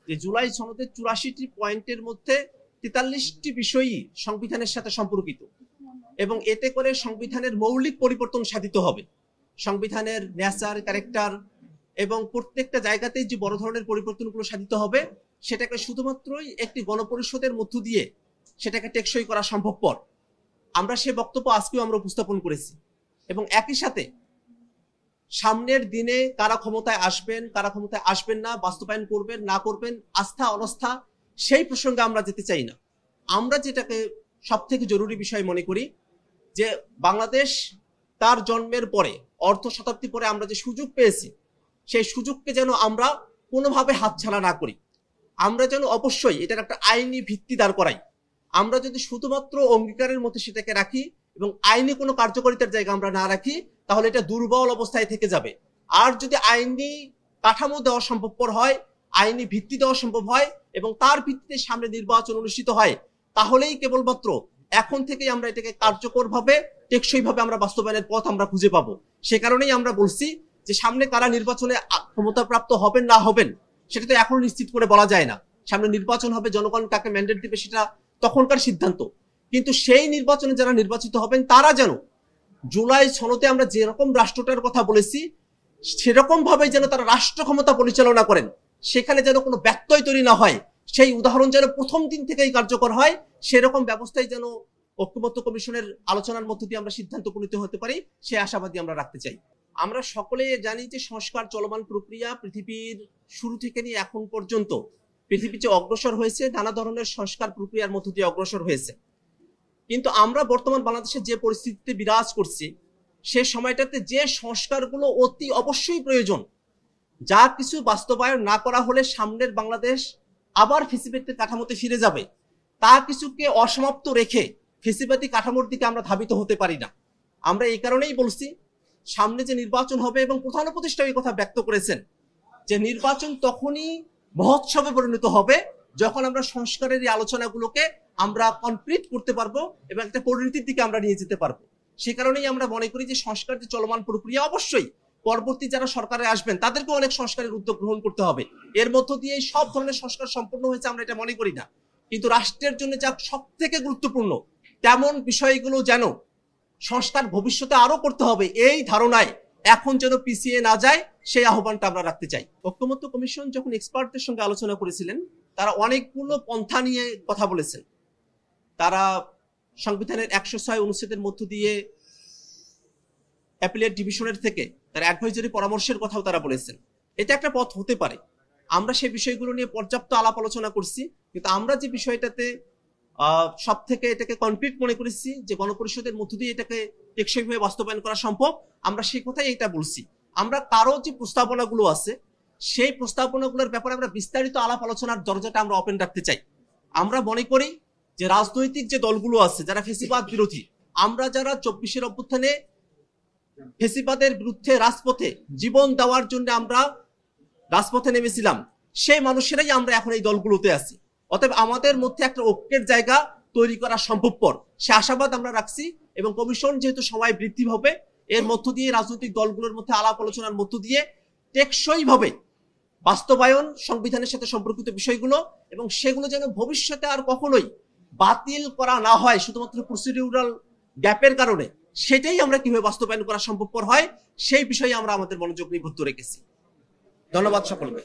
যে জুলাই সনদের 84টি পয়েন্টের মধ্যে 43টি বিষয়ই সংবিধানের সাথে সম্পর্কিত এবং এতে করে সংবিধানের মৌলিক পরিবর্তন সাধিত হবে। সংবিধানের নেচার, ক্যারেক্টার এবং প্রত্যেকটা জায়গাতেই যে বড় ধরনের পরিবর্তনগুলো সাধিত হবে সেটাকে শুধুমাত্রই একটি গণপরিষদের মধ্য দিয়ে সেটাকে টেকসই করা সম্ভবপর। আমরা সে বক্তব্য আজকেও আমরা উপস্থাপন করেছি এবং একই সাথে সামনের দিনে কারা ক্ষমতায় আসবেন, কারা ক্ষমতায় আসবেন না, বাস্তবায়ন করবেন না করবেন, আস্থা অনাস্থা, সেই প্রসঙ্গে আমরা যেতে চাই না। আমরা যেটাকে সব থেকে জরুরি বিষয় মনে করি যে বাংলাদেশ তার জন্মের পরে অর্ধ শতাব্দী পরে আমরা যে সুযোগ পেয়েছি সেই সুযোগকে যেন আমরা কোনোভাবে হাতছাড়া না করি। আমরা যেন অবশ্যই এটার একটা আইনি ভিত্তি দাঁড় করাই। আমরা যদি শুধুমাত্র অঙ্গীকারের মধ্যে সেটাকে রাখি এবং আইনি কোনো কার্যকারিতার জায়গা আমরা না রাখি তাহলে এটা দুর্বল অবস্থায় থেকে যাবে। আর যদি আইনি কাঠামো দেওয়া সম্ভবপর হয়, আইনি ভিত্তি দেওয়া সম্ভব হয় এবং তার ভিত্তিতে সামনে নির্বাচন অনুষ্ঠিত হয় তাহলেই কেবলমাত্র এখন থেকেই আমরা এটাকে কার্যকরভাবে টেকসইভাবে আমরা বাস্তবায়নের পথ আমরা খুঁজে পাবো। সে কারণেই আমরা বলছি যে সামনে কারা নির্বাচনে ক্ষমতাপ্রাপ্ত হবেন না হবেন সেটা তো এখন নিশ্চিত করে বলা যায় না। সামনে নির্বাচন হবে, জনগণ কাকে ম্যান্ডেট দিবে সেটা তখনকার সিদ্ধান্ত। কিন্তু সেই নির্বাচনে যারা নির্বাচিত হবেন তারা যেন জুলাই সনদে আমরা যেরকম রাষ্ট্রটার কথা বলেছি সেরকম ভাবে যেন তারা রাষ্ট্র ক্ষমতা পরিচালনা করেন, সেখানে যেন কোনো ব্যত্যয় তৈরি না হয়, সেই উদাহরণ যেন প্রথম দিন থেকেই কার্যকর হয়, সেরকম ব্যবস্থায় যেন ঐক্যমত্য কমিশনের আলোচনার মধ্য দিয়ে আমরা সিদ্ধান্ত উপনীত হতে পারি, সেই আশাবাদী আমরা রাখতে চাই। আমরা সকলে জানি যে সংস্কার চলমান প্রক্রিয়া পৃথিবীর শুরু থেকে নিয়ে এখন পর্যন্ত পৃথিবী যে অগ্রসর হয়েছে নানা ধরনের সংস্কার প্রক্রিয়ার মধ্য দিয়ে অগ্রসর হয়েছে। কিন্তু আমরা বর্তমান বাংলাদেশে যে পরিস্থিতিতে বিরাজ করছি সে সময়টাতে যে সংস্কারগুলো অতি অবশ্যই প্রয়োজন, যা কিছু বাস্তবায়ন না করা হলে সামনের বাংলাদেশ আবার ফেসিবাদী কাঠামোতে ফিরে যাবে, তা কিছুকে অসমাপ্ত রেখে ফেসিবাদী কাঠামোর দিকে আমরা ধাবিত হতে পারি না। আমরা এই কারণেই বলছি সামনে যে নির্বাচন হবে এবং প্রধান উপদেষ্টা এই কথা ব্যক্ত করেছেন যে নির্বাচন তখনই মহোৎসবে পরিণত হবে যখন আমরা সংস্কারের এই আলোচনাগুলোকে আমরা কমপ্লিট করতে পারবো এবং একটা পরিণতির দিকে আমরা নিয়ে যেতে পারবো। সে কারণেই আমরা মনে করি যে সংস্কার যে চলমান প্রক্রিয়া অবশ্যই পরবর্তী যারা সরকারে আসবেন তাদেরকে অনেক সংস্কারের উদ্যোগ গ্রহণ করতে হবে। এর মধ্য দিয়ে সব ধরনের সংস্কার সম্পূর্ণ হয়েছে আমরা এটা মনে করি না, কিন্তু রাষ্ট্রের জন্য যা সব থেকে গুরুত্বপূর্ণ তেমন বিষয়গুলো যেন সংস্কার ভবিষ্যতে আরো করতে হবে এই ধারণায় এখন যেন পিছিয়ে না যায় সেই আহ্বানটা আমরা রাখতে চাই। ঐক্যমত্য কমিশন যখন এক্সপার্টদের সঙ্গে আলোচনা করেছিলেন তারা অনেকগুলো পন্থা নিয়ে কথা বলেছেন। তারা সংবিধানের 106 অনুচ্ছেদের মধ্য দিয়ে অ্যাপিলেট ডিভিশনের থেকে তারা অ্যাডভাইজারি পরামর্শের কথাও তারা বলেছেন। এটা একটা পথ হতে পারে। আমরা সেই বিষয়গুলো নিয়ে পর্যাপ্ত আলাপ আলোচনা করছি, কিন্তু আমরা যে বিষয়টাতে সব থেকে এটাকে কমপ্লিট মনে করেছি যে গণপরিষদের মধ্য দিয়ে এটাকে টেকসইভাবে বাস্তবায়ন করা সম্ভব, আমরা সেই কথাই এটা বলছি। আমরা কারো যে প্রস্তাবনাগুলো আছে সেই প্রস্তাবনাগুলোর ব্যাপারে আমরা বিস্তারিত আলাপ আলোচনার দরজাটা আমরা ওপেন রাখতে চাই। আমরা মনে করি যে রাজনৈতিক যে দলগুলো আছে যারা ফেসিবাদ বিরোধী, আমরা যারা 24-এর অভ্যুত্থানে ফেসিবাদের বিরুদ্ধে রাজপথে জীবন দেওয়ার জন্য আমরা রাজপথে নেমেছিলাম, সেই মানুষেরাই আমরা এখন এই দলগুলোতে আছি। অতএব আমাদের মধ্যে একটা ঐক্যের জায়গা তৈরি করা সম্ভবপর সে আশাবাদ আমরা রাখছি এবং কমিশন যেহেতু সময় বৃদ্ধি হবে এর মধ্য দিয়ে রাজনৈতিক দলগুলোর মধ্যে আলাপ আলোচনার মধ্য দিয়ে টেকসইভাবে বাস্তবায়ন সংবিধানের সাথে সম্পর্কিত বিষয়গুলো এবং সেগুলো যেন ভবিষ্যতে আর কখনোই বাতিল করা না হয় শুধুমাত্র প্রসিডিউরাল গ্যাপের কারণে, সেটাই আমরা কিভাবে বাস্তবায়ন করা সম্ভবপর হয় সেই বিষয়ে আমরা আমাদের মনোযোগ নিবদ্ধ রেখেছি। ধন্যবাদ সকলকে।